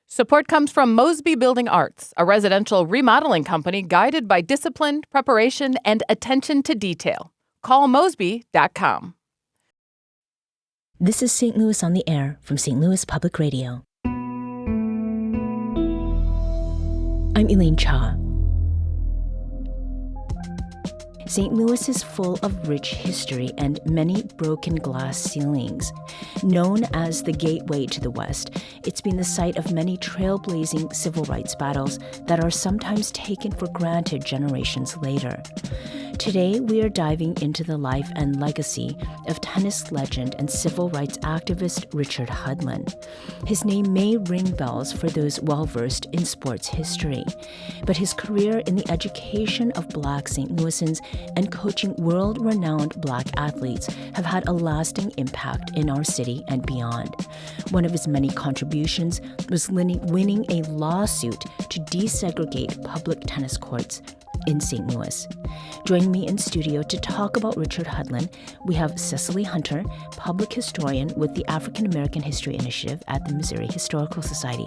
Support comes from Mosby Building Arts, a residential remodeling company guided by discipline, preparation, and attention to detail. Call Mosby.com. This is St. Louis on the Air from St. Louis Public Radio. I'm Elaine Cha. St. Louis is full of rich history and many broken glass ceilings. Known as the gateway to the West, it's been the site of many trailblazing civil rights battles that are sometimes taken for granted generations later. Today, we are diving into the life and legacy of tennis legend and civil rights activist Richard Hudlin. His name may ring bells for those well-versed in sports history, but his career in the education of Black St. Louisans and coaching world-renowned Black athletes have had a lasting impact in our city and beyond. One of his many contributions was winning a lawsuit to desegregate public tennis courts in St. Louis. Joining me in studio to talk about Richard Hudlin, we have Cicely Hunter, public historian with the African American History Initiative at the Missouri Historical Society.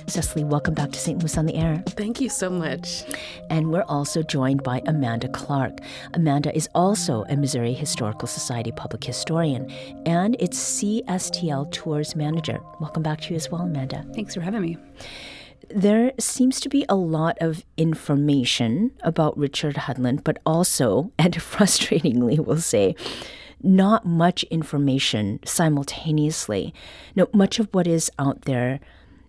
Cicely, welcome back to St. Louis on the Air. Thank you so much. And we're also joined by Amanda Clark. Amanda is also a Missouri Historical Society public historian and its CSTL Tours manager. Welcome back to you as well, Amanda. Thanks for having me. There seems to be a lot of information about Richard Hudlin, but also, and frustratingly we'll say, not much information simultaneously. Now, much of what is out there,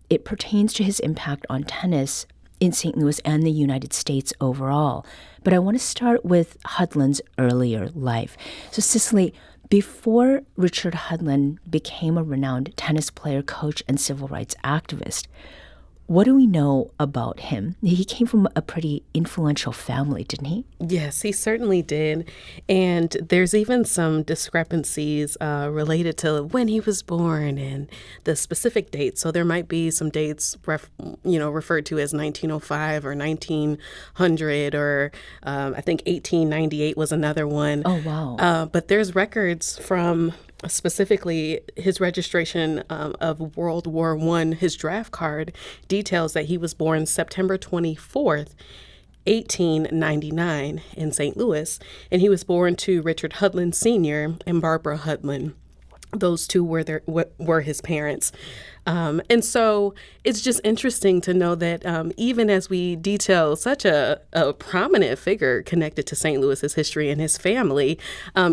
it pertains to his impact on tennis in St. Louis and the United States overall. But I want to start with Hudlin's earlier life. So, Cicely, before Richard Hudlin became a renowned tennis player, coach, and civil rights activist, what do we know about him? He came from a pretty influential family, didn't he? Yes, he certainly did. And there's even some discrepancies related to when he was born and the specific dates. So there might be some dates, referred to as 1905 or 1900 or I think 1898 was another one. Oh, wow. But there's records from specifically his registration of World War I, his draft card details that he was born September 24th, 1899 in St. Louis, and he was born to Richard Hudlin Sr. and Barbara Hudlin. Those two were his parents. And so it's just interesting to know that even as we detail such a prominent figure connected to St. Louis's history and his family,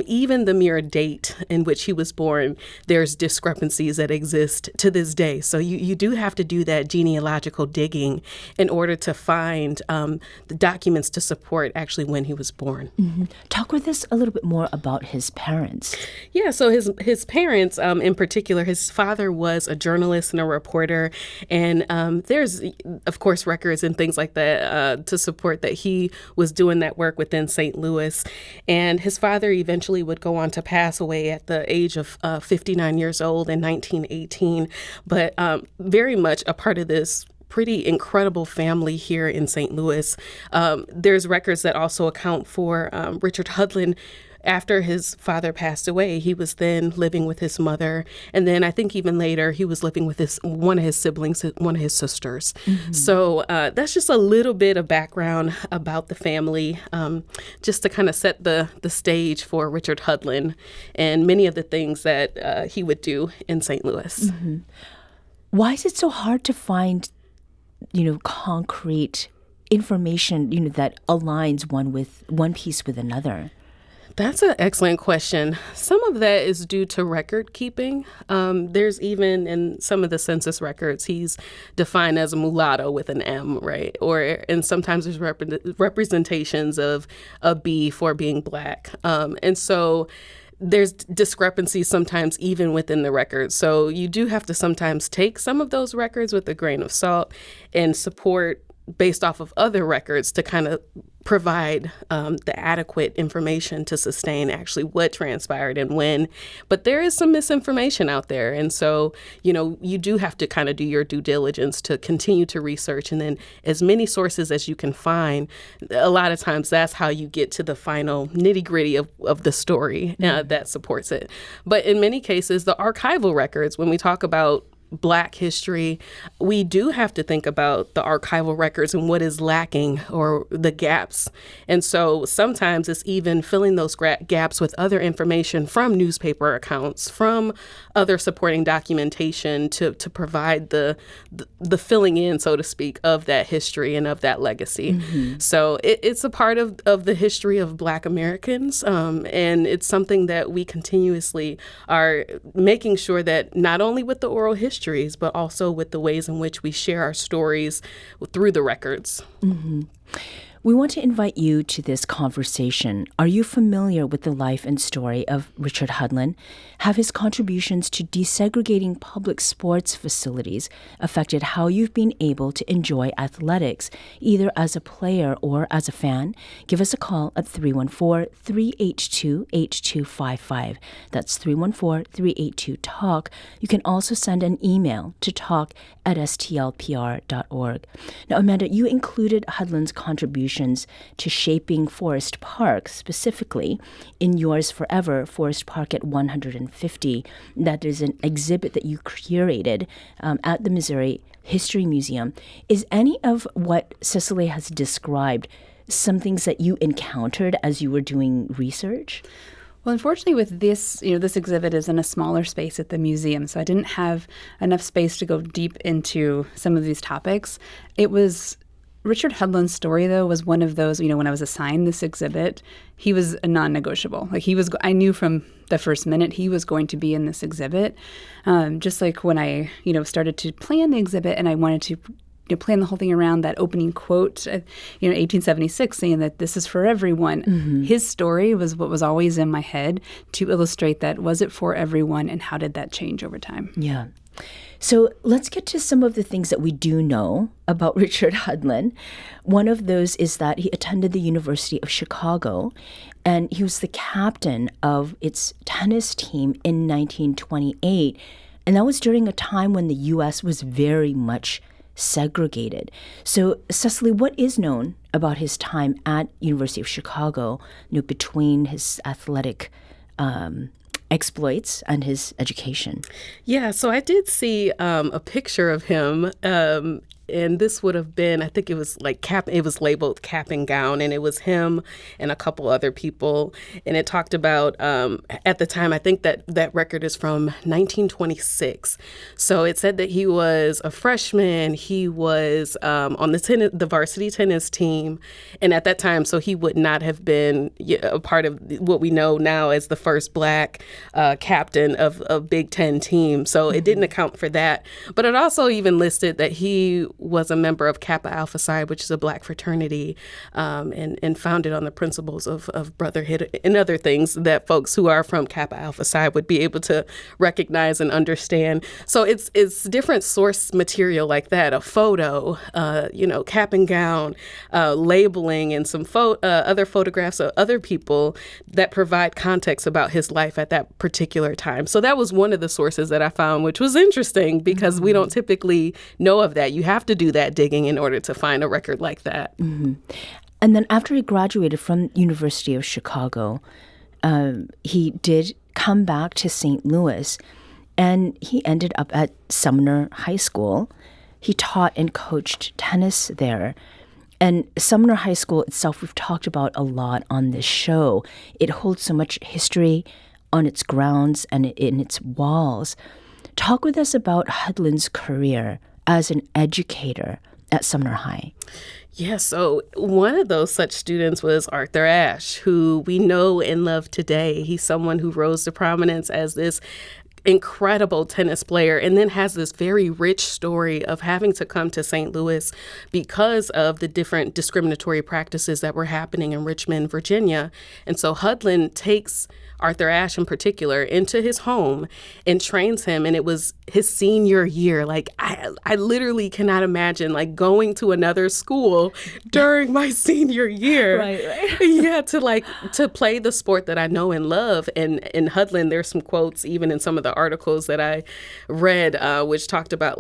even the mere date in which he was born, there's discrepancies that exist to this day. So you do have to do that genealogical digging in order to find the documents to support actually when he was born. Mm-hmm. Talk with us a little bit more about his parents. Yeah, so his parents, in particular, his father was a journalist and a reporter. And there's, of course, records and things like that to support that he was doing that work within St. Louis. And his father eventually would go on to pass away at the age of 59 years old in 1918. But very much a part of this pretty incredible family here in St. Louis. There's records that also account for Richard Hudlin. After his father passed away, he was then living with his mother. And then I think even later, he was living with one of his siblings, one of his sisters. Mm-hmm. So that's just a little bit of background about the family, just to kind of set the stage for Richard Hudlin and many of the things that he would do in St. Louis. Mm-hmm. Why is it so hard to find, concrete information, that aligns one piece with another? That's an excellent question. Some of that is due to record keeping. There's even in some of the census records, he's defined as a mulatto with an M, right? And sometimes there's representations of a B for being Black. And so there's discrepancies sometimes even within the records. So you do have to sometimes take some of those records with a grain of salt and support based off of other records to kind of provide the adequate information to sustain actually what transpired and when. But there is some misinformation out there. And so, you do have to kind of do your due diligence to continue to research. And then as many sources as you can find, a lot of times that's how you get to the final nitty gritty of the story that supports it. But in many cases, the archival records, when we talk about Black history, we do have to think about the archival records and what is lacking or the gaps. And so sometimes it's even filling those gaps with other information from newspaper accounts, from other supporting documentation to provide the filling in, so to speak, of that history and of that legacy. So it's a part of the history of Black Americans, and it's something that we continuously are making sure that not only with the oral histories, but also with the ways in which we share our stories through the records. We want to invite you to this conversation. Are you familiar with the life and story of Richard Hudlin? Have his contributions to desegregating public sports facilities affected how you've been able to enjoy athletics, either as a player or as a fan? Give us a call at 314-382-8255. That's 314-382-TALK. You can also send an email to talk@stlpr.org. Now, Amanda, you included Hudlin's contributions to shaping Forest Park, specifically in Yours Forever, Forest Park at 150. That is an exhibit that you curated at the Missouri History Museum. Is any of what Cicely has described some things that you encountered as you were doing research? Well, unfortunately, with this, this exhibit is in a smaller space at the museum, so I didn't have enough space to go deep into some of these topics. It was Richard Hudlin's story, though, was one of those, when I was assigned this exhibit, he was a non-negotiable. I knew from the first minute he was going to be in this exhibit. Just like when I, started to plan the exhibit and I wanted to plan the whole thing around that opening quote, 1876, saying that this is for everyone. His story was what was always in my head to illustrate that. Was it for everyone, and how did that change over time? Yeah. So let's get to some of the things that we do know about Richard Hudlin. One of those is that he attended the University of Chicago, and he was the captain of its tennis team in 1928. And that was during a time when the U.S. was very much segregated. So, Cicely, what is known about his time at University of Chicago, between his athletic exploits and his education? Yeah, so I did see a picture of him, and this would have been, I think it was it was labeled Cap and Gown, and it was him and a couple other people, and it talked about, at the time, I think that record is from 1926. So it said that he was a freshman, he was on the varsity tennis team, and at that time, so he would not have been a part of what we know now as the first Black captain of a Big Ten team. So it didn't account for that. But it also even listed that he was a member of Kappa Alpha Psi, which is a Black fraternity, and founded on the principles of brotherhood and other things that folks who are from Kappa Alpha Psi would be able to recognize and understand. So it's different source material like that, a photo, cap and gown, labeling, and some other photographs of other people that provide context about his life at that particular time. So that was one of the sources that I found, which was interesting because we don't typically know of that. You have to do that digging in order to find a record like that. And then after he graduated from University of Chicago, he did come back to St. Louis, and he ended up at Sumner High School. He taught and coached tennis there. And Sumner High School itself, we've talked about a lot on this show. It holds so much history on its grounds and in its walls. Talk with us about Hudlin's career as an educator at Sumner High. Yeah, so one of those such students was Arthur Ashe, who we know and love today. He's someone who rose to prominence as this incredible tennis player, and then has this very rich story of having to come to St. Louis because of the different discriminatory practices that were happening in Richmond, Virginia. And so Hudlin takes Arthur Ashe in particular into his home and trains him. And it was his senior year. I literally cannot imagine going going to another school during my senior year. Right. Yeah, to play the sport that I know and love. And in Hudlin, there's some quotes even in some of the articles that I read, which talked about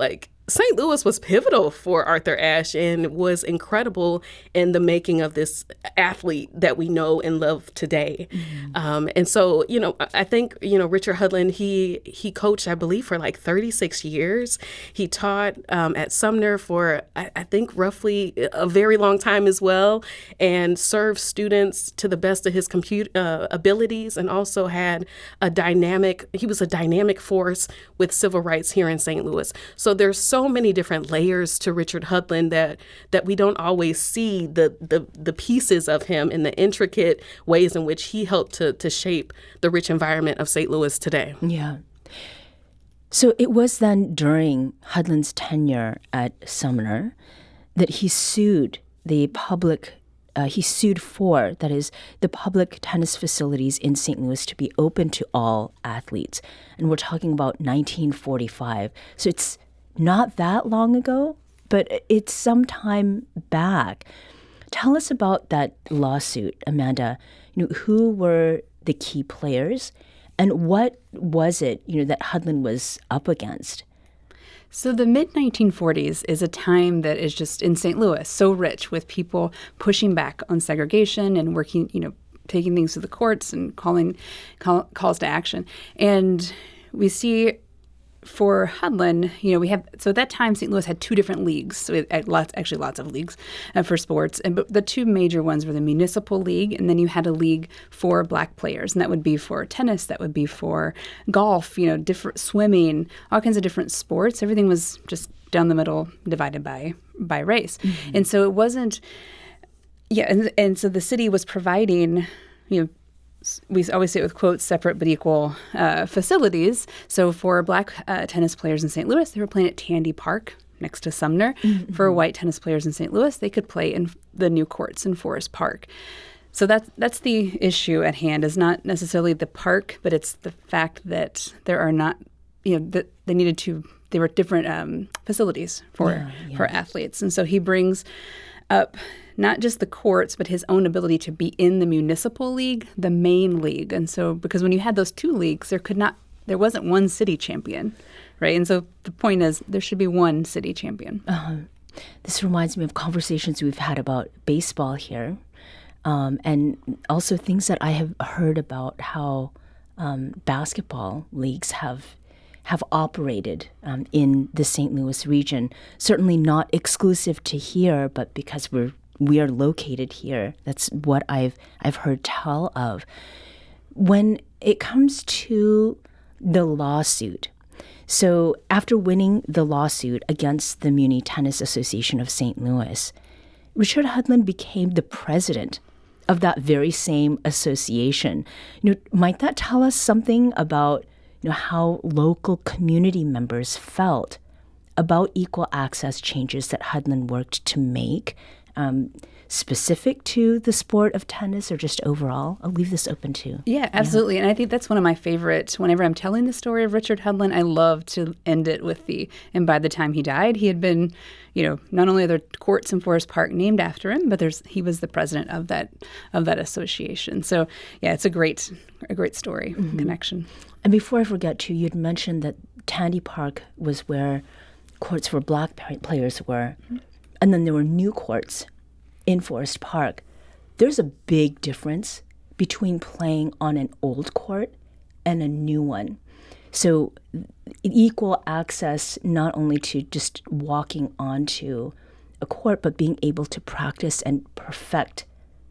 St. Louis was pivotal for Arthur Ashe and was incredible in the making of this athlete that we know and love today. And so, I think, Richard Hudlin, he coached, I believe, for like 36 years. He taught at Sumner for, I think, roughly a very long time as well, and served students to the best of his abilities, and also he was a dynamic force with civil rights here in St. Louis. So there's so many different layers to Richard Hudlin that we don't always see the pieces of him in the intricate ways in which he helped to shape the rich environment of St. Louis today. Yeah. So it was then during Hudlin's tenure at Sumner that he sued the public the public tennis facilities in St. Louis to be open to all athletes. And we're talking about 1945. So it's not that long ago, but it's some time back. Tell us about that lawsuit, Amanda. Who were the key players, and what was it, that Hudlin was up against? So the mid-1940s is a time that is just in St. Louis so rich with people pushing back on segregation and working, taking things to the courts and calls to action. And we see for Hudlin, so at that time, St. Louis had two different leagues. So it had lots of leagues for sports. But the two major ones were the Municipal League, and then you had a league for Black players. And that would be for tennis, that would be for golf, different swimming, all kinds of different sports. Everything was just down the middle, divided by race. Mm-hmm. And so it wasn't, and so the city was providing, we always say it with quotes, separate but equal facilities. So for Black tennis players in St. Louis, they were playing at Tandy Park next to Sumner. Mm-hmm. For white tennis players in St. Louis, they could play in the new courts in Forest Park. So that's the issue at hand, is not necessarily the park, but it's the fact that there are not, that there were different facilities for athletes. And so he brings up not just the courts, but his own ability to be in the municipal league, the main league. And so, because when you had those two leagues, there wasn't one city champion, right? And so the point is, there should be one city champion. This reminds me of conversations we've had about baseball here, and also things that I have heard about how basketball leagues have operated in the St. Louis region. Certainly not exclusive to here, but because we are located here, that's what I've heard tell of. When it comes to the lawsuit, so after winning the lawsuit against the Muni Tennis Association of St. Louis, Richard Hudlin became the president of that very same association. Might that tell us something about how local community members felt about equal access changes that Hudlin worked to make, specific to the sport of tennis or just overall? I'll leave this open to. Yeah, absolutely. And I think that's one of my favorites. Whenever I'm telling the story of Richard Hudlin, I love to end it with and by the time he died, he had been, not only are there courts in Forest Park named after him, but he was the president of that association. So yeah, it's a great story, connection. And before I forget too, you'd mentioned that Tandy Park was where courts for Black players were. Mm-hmm. And then there were new courts in Forest Park. There's a big difference between playing on an old court and a new one. So equal access not only to just walking onto a court, but being able to practice and perfect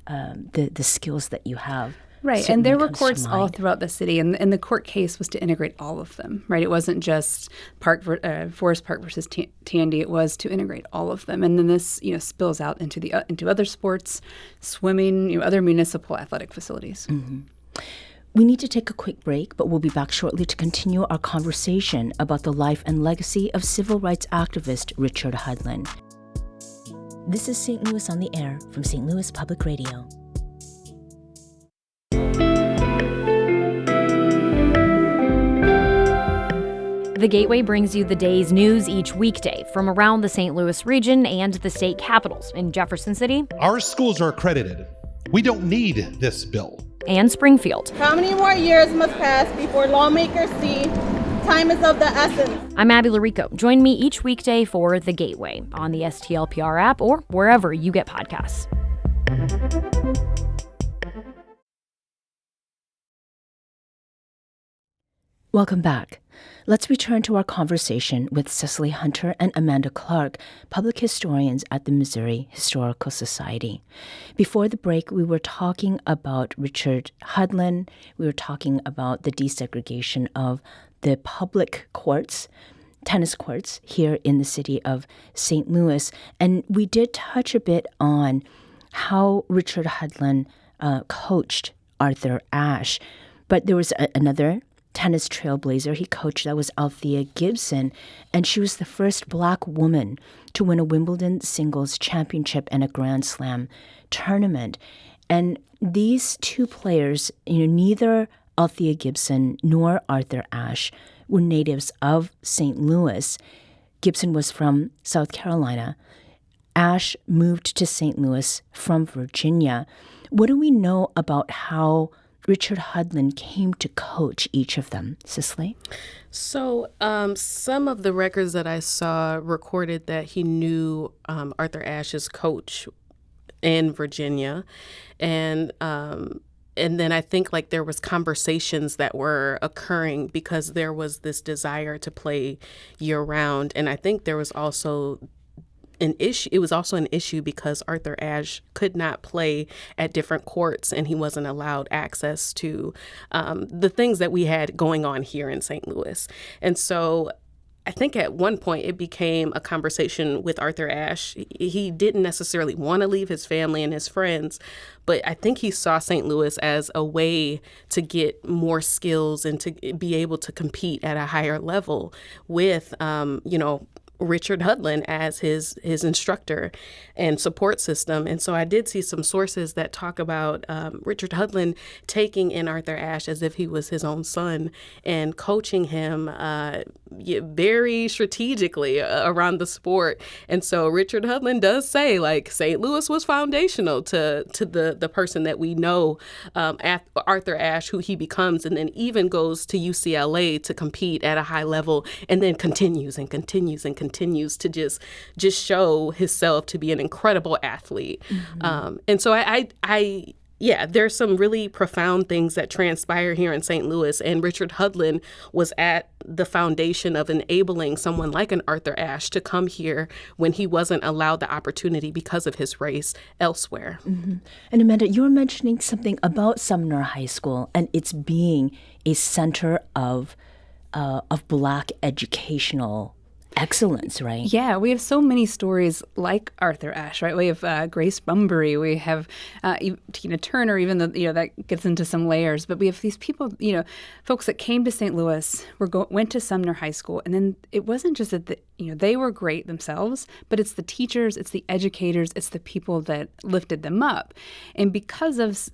the skills that you have. Right, and there were courts all throughout the city, and the court case was to integrate all of them, right? It wasn't just Forest Park versus Tandy, it was to integrate all of them. And then this, spills out into other sports, swimming, other municipal athletic facilities. Mm-hmm. We need to take a quick break, but we'll be back shortly to continue our conversation about the life and legacy of civil rights activist Richard Hudlin. This is St. Louis on the Air from St. Louis Public Radio. The Gateway brings you the day's news each weekday from around the St. Louis region and the state capitals in Jefferson City. Our schools are accredited. We don't need this bill. And Springfield. How many more years must pass before lawmakers see time is of the essence. I'm Abby Larico. Join me each weekday for The Gateway on the STLPR app or wherever you get podcasts. Welcome back. Let's return to our conversation with Cicely Hunter and Amanda Clark, public historians at the Missouri Historical Society. Before the break, we were talking about Richard Hudlin. We were talking about the desegregation of the public courts, tennis courts here in the city of St. Louis. And we did touch a bit on how Richard Hudlin coached Arthur Ashe. But there was another tennis trailblazer he coached. That was Althea Gibson, and she was the first Black woman to win a Wimbledon singles championship and a Grand Slam tournament. And these two players, neither Althea Gibson nor Arthur Ashe were natives of St. Louis. Gibson was from South Carolina. Ashe moved to St. Louis from Virginia. What do we know about how Richard Hudlin came to coach each of them? Cicely? So some of the records that I saw recorded that he knew Arthur Ashe's coach in Virginia. And then I think like there was conversations that were occurring because there was this desire to play year round. And I think there was also an issue. It was also an issue because Arthur Ashe could not play at different courts and he wasn't allowed access to the things that we had going on here in St. Louis. And so I think at one point it became a conversation with Arthur Ashe. He didn't necessarily want to leave his family and his friends, but I think he saw St. Louis as a way to get more skills and to be able to compete at a higher level with, Richard Hudlin as his instructor and support system. And so I did see some sources that talk about Richard Hudlin taking in Arthur Ashe as if he was his own son and coaching him very strategically around the sport. And so Richard Hudlin does say, like, St. Louis was foundational to the person that we know, Arthur Ashe, who he becomes, and then even goes to UCLA to compete at a high level and then continues to just show himself to be an incredible athlete. Mm-hmm. And so there's some really profound things that transpire here in St. Louis. And Richard Hudlin was at the foundation of enabling someone like an Arthur Ashe to come here when he wasn't allowed the opportunity because of his race elsewhere. Mm-hmm. And Amanda, you were mentioning something about Sumner High School and its being a center of Black educational excellence, right? Yeah, we have so many stories like Arthur Ashe, right? We have Grace Bunbury, we have Tina Turner, even though that gets into some layers. But we have these people, folks that came to St. Louis, went to Sumner High School, and then it wasn't just that they were great themselves, but it's the teachers, it's the educators, it's the people that lifted them up, and because of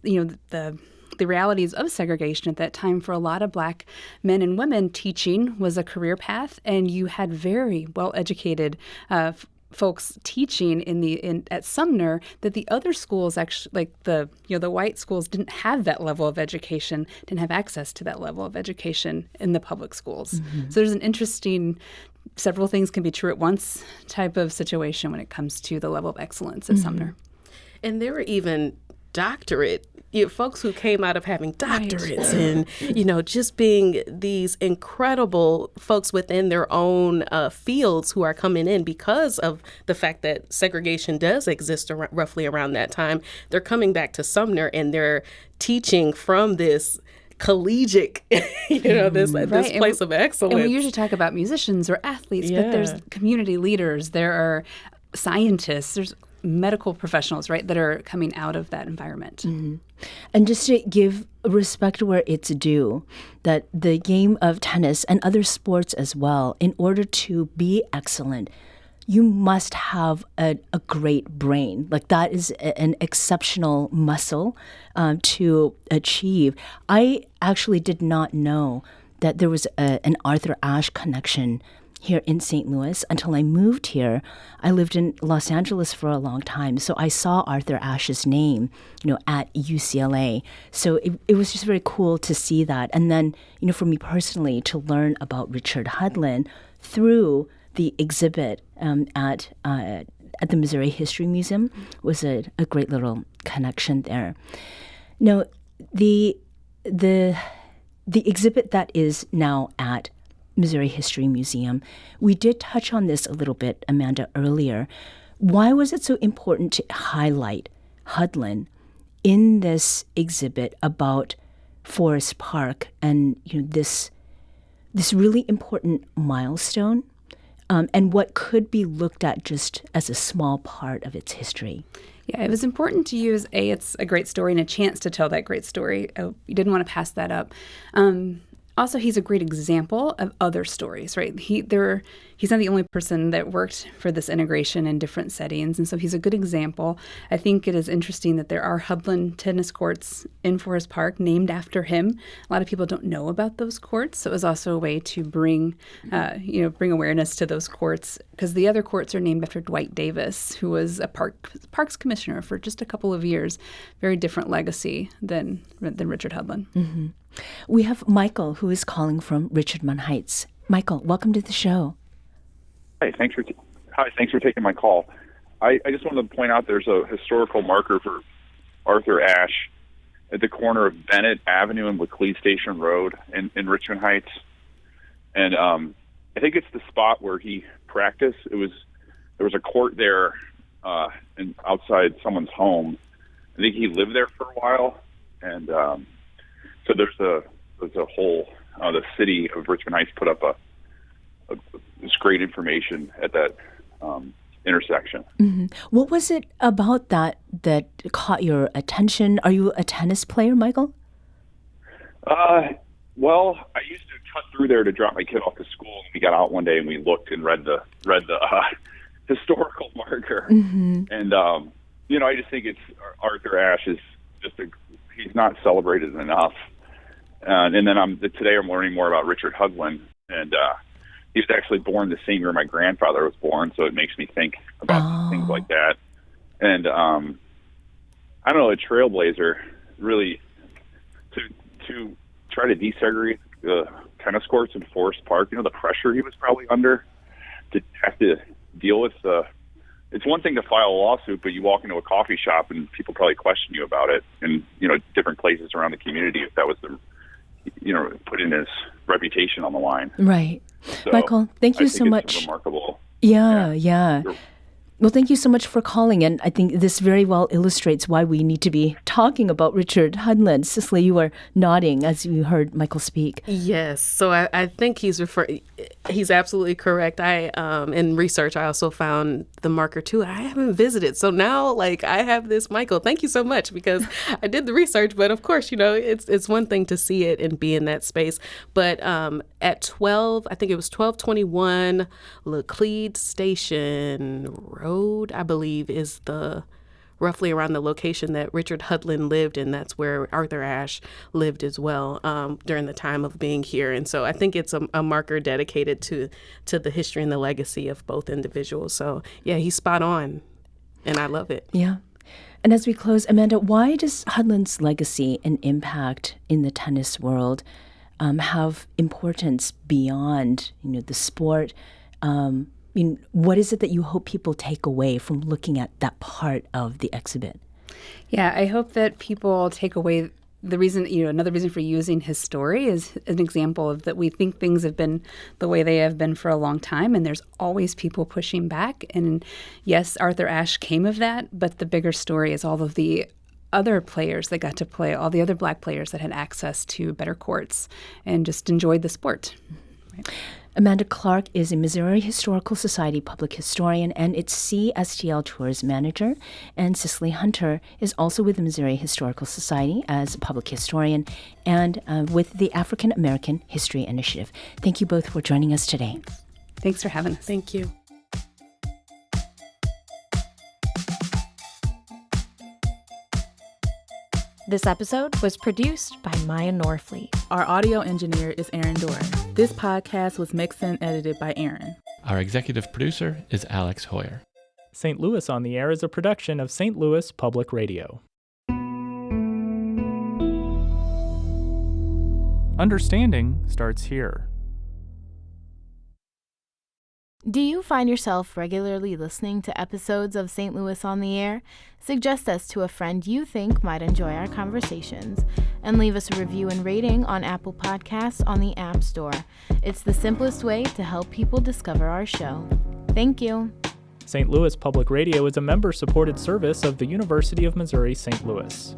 the realities of segregation at that time, for a lot of Black men and women, teaching was a career path, and you had very well-educated folks teaching at Sumner that the other schools actually, like the white schools, didn't have that level of education, didn't have access to that level of education in the public schools. Mm-hmm. So there's an interesting, several things can be true at once type of situation when it comes to the level of excellence at mm-hmm. Sumner. And there were even doctorate folks who came out of having doctorates and, just being these incredible folks within their own fields who are coming in because of the fact that segregation does exist roughly around that time. They're coming back to Sumner and they're teaching from this collegiate, this place of excellence. And we usually talk about musicians or athletes, but there's community leaders, there are scientists, there's medical professionals, right, that are coming out of that environment. Mm-hmm. And just to give respect where it's due, that the game of tennis and other sports as well, in order to be excellent, you must have a great brain. Like, that is an exceptional muscle to achieve. I actually did not know that there was an Arthur Ashe connection here in St. Louis until I moved here. I lived in Los Angeles for a long time, so I saw Arthur Ashe's name, at UCLA. So it was just very cool to see that. And then, for me personally, to learn about Richard Hudlin through the exhibit at the Missouri History Museum was a great little connection there. Now, the exhibit that is now at Missouri History Museum, we did touch on this a little bit, Amanda, earlier. Why was it so important to highlight Hudlin in this exhibit about Forest Park and this really important milestone, and what could be looked at just as a small part of its history? Yeah, it was important to use, it's a great story and a chance to tell that great story. You didn't want to pass that up. Also, he's a great example of other stories, right? He's not the only person that worked for this integration in different settings, and so he's a good example. I think it is interesting that there are Hudlin tennis courts in Forest Park named after him. A lot of people don't know about those courts, so it was also a way to bring awareness to those courts, because the other courts are named after Dwight Davis, who was a parks commissioner for just a couple of years. Very different legacy than Richard Hudlin. Mm-hmm. We have Michael, who is calling from Richmond Heights. Michael, welcome to the show. Hi, thanks for taking my call. I just wanted to point out there's a historical marker for Arthur Ashe at the corner of Bennett Avenue and Laclede Station Road in Richmond Heights. And I think it's the spot where he practiced. There was a court there and outside someone's home. I think he lived there for a while, and so there's a whole the city of Richmond Heights put up this great information at that intersection. Mm-hmm. What was it about that caught your attention? Are you a tennis player, Michael? Well, I used to cut through there to drop my kid off to school, and we got out one day and we looked and read the historical marker. Mm-hmm. And I just think it's Arthur Ashe is just he's not celebrated enough. And then today I'm learning more about Richard Hudlin, and he was actually born the same year my grandfather was born, so it makes me think about things like that. And I don't know, a trailblazer, really, to try to desegregate the tennis courts in Forest Park. The pressure he was probably under to have to deal with it's one thing to file a lawsuit, but you walk into a coffee shop and people probably question you about it, and different places around the community if that was putting his reputation on the line. Right. So Michael, thank you so much. Remarkable. Yeah. Well, thank you so much for calling, and I think this very well illustrates why we need to be talking about Richard Hudlin. Cicely, you are nodding as you heard Michael speak. Yes, so I think he's absolutely correct. In research, I also found the marker too. I haven't visited, so now I have this. Michael, thank you so much, because I did the research, but of course, it's one thing to see it and be in that space. But at 12, I think it was 1221 Laclede Station Road, I believe, is roughly around the location that Richard Hudlin lived, and that's where Arthur Ashe lived as well during the time of being here. And so I think it's a marker dedicated to the history and the legacy of both individuals. So yeah, he's spot on, and I love it. Yeah. And as we close, Amanda, why does Hudlin's legacy and impact in the tennis world have importance beyond the sport? What is it that you hope people take away from looking at that part of the exhibit? Yeah, I hope that people take away the reason, another reason for using his story is an example of that we think things have been the way they have been for a long time, and there's always people pushing back. And yes, Arthur Ashe came of that, but the bigger story is all of the other players that got to play, all the other Black players that had access to better courts and just enjoyed the sport. Right. Amanda Clark is a Missouri Historical Society public historian and its CSTL Tours manager. And Cicely Hunter is also with the Missouri Historical Society as a public historian and with the African American History Initiative. Thank you both for joining us today. Thanks for having us. Thank you. This episode was produced by Maya Norfleet. Our audio engineer is Aaron Doran. This podcast was mixed and edited by Aaron. Our executive producer is Alex Hoyer. St. Louis on the Air is a production of St. Louis Public Radio. Understanding starts here. Do you find yourself regularly listening to episodes of St. Louis on the Air? Suggest us to a friend you think might enjoy our conversations, and leave us a review and rating on Apple Podcasts on the App Store. It's the simplest way to help people discover our show. Thank you. St. Louis Public Radio is a member-supported service of the University of Missouri St. Louis.